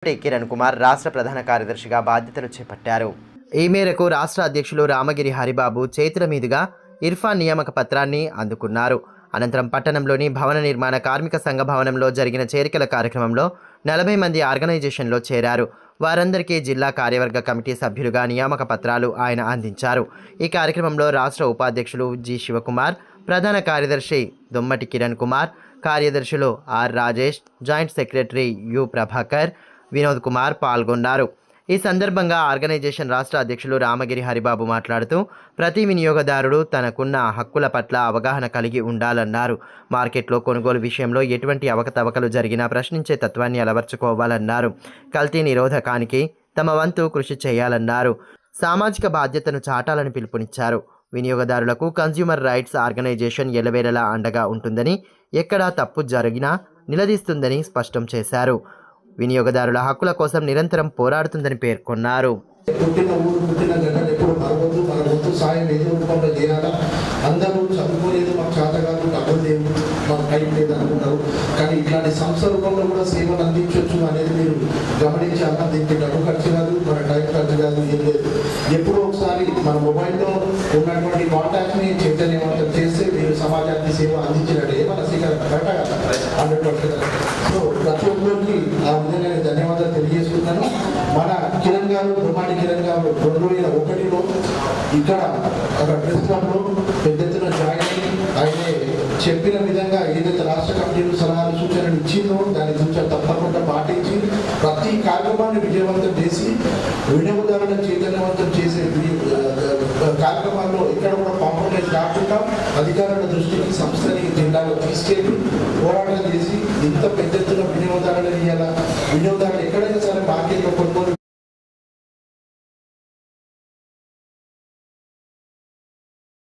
దుమ్మటి కిరణ్ కుమార్ రాష్ట్ర ప్రధాన కార్యదర్శిగా బాధ్యతలు చేపట్టారు. ఈ మేరకు రాష్ట్ర అధ్యక్షులు రామగిరి హరిబాబు చేతుల మీదుగా ఇర్ఫాన్ నియామక పత్రాన్ని అందుకున్నారు. అనంతరం పట్టణంలోని భవన నిర్మాణ కార్మిక సంఘ భవనంలో జరిగిన చేరికల కార్యక్రమంలో 40 మంది ఆర్గనైజేషన్లో చేరారు. వారందరికీ జిల్లా కార్యవర్గ కమిటీ సభ్యులుగా నియామక పత్రాలు ఆయన అందించారు. ఈ కార్యక్రమంలో రాష్ట్ర ఉపాధ్యక్షులు జి శివకుమార్, ప్రధాన కార్యదర్శి దుమ్మటి కిరణ్ కుమార్, కార్యదర్శులు R Rajesh, joint secretary U Prabhakar, Vinod Kumar పాల్గొన్నారు. ఈ సందర్భంగా ఆర్గనైజేషన్ రాష్ట్ర అధ్యక్షులు రామగిరి హరిబాబు మాట్లాడుతూ ప్రతి వినియోగదారుడు తనకున్న హక్కుల పట్ల అవగాహన కలిగి ఉండాలన్నారు. మార్కెట్లో కొనుగోలు విషయంలో ఎటువంటి అవకతవకలు జరిగినా ప్రశ్నించే తత్వాన్ని అలవర్చుకోవాలన్నారు. కల్తీ నిరోధకానికి తమ వంతు కృషి చేయాలన్నారు. సామాజిక బాధ్యతను చాటాలని పిలుపునిచ్చారు. వినియోగదారులకు కన్స్యూమర్ రైట్స్ ఆర్గనైజేషన్ ఎల్లవేళలా అండగా ఉంటుందని, ఎక్కడా తప్పు జరిగినా నిలదీస్తుందని స్పష్టం చేశారు. వినియోగదారుల హక్కుల కోసం నిరంతరం పోరాడుతుందని పేర్కొన్నారు. పుట్టిన ఊరు పుట్టిన గడ్డలు ఎప్పుడు మరవద్దు, మన వంతు సాయం ఏదో రూపంలో చేయాలా. అందరూ చదువుకోలేదు, మాకు చేతగాదు, డబ్బులు లేవు, మాకు టైం లేదు అనుకుంటారు. కానీ ఇట్లాంటి సంస్థ రూపంలో కూడా సేవలు అందించవచ్చు అనేది మీరు గమనించాలా. దీనికి డబ్బు ఖర్చు కాదు, మన టైం ఖర్చు కాదు, ఏం లేదు. ఎప్పుడో ఒకసారి మన మొబైల్లో ఉన్నటువంటి కాంటాక్ట్ని చైతన్యవంతం చేస్తే మీరు సమాజానికి సేవ అందించినట్టు ఏమన్నా స్వీకరణ కరెక్ట్ కదా 100%. సో ప్రతి ఒక్కరికి ఆ విధంగా ధన్యవాదాలు తెలియజేసుకున్నాను. మన కిరణ్ గారు, దుమ్మాటి కిరణ్ గారు 2001లో ఇక్కడ ప్రెస్ క్లబ్లో పెద్ద ఎత్తున జాయిన్ అయ్యి ఆయన చెప్పిన విధంగా ఏదైతే రాష్ట్ర కమిటీలు సలహాలు సూచనలు ఇచ్చిందో దాని సూచన తప్పకుండా పాటించి ప్రతి కార్యక్రమాన్ని విజయవంతం చేసి వినియోగదారులను చైతన్యవంతం చేసే కార్యక్రమాల్లో ఎక్కడ కూడా కాంప్రమైజ్ కాకుండా అధికారుల దృష్టికి సంస్థని జిల్లాలో తీసుకెళ్ళి పోరాటం చేసి ఇంత పెద్ద ఎత్తున వినియోగదారులను ఇవ్వాలా. వినియోగదారులు ఎక్కడైనా సరే మార్కెట్లో కొనుగోలు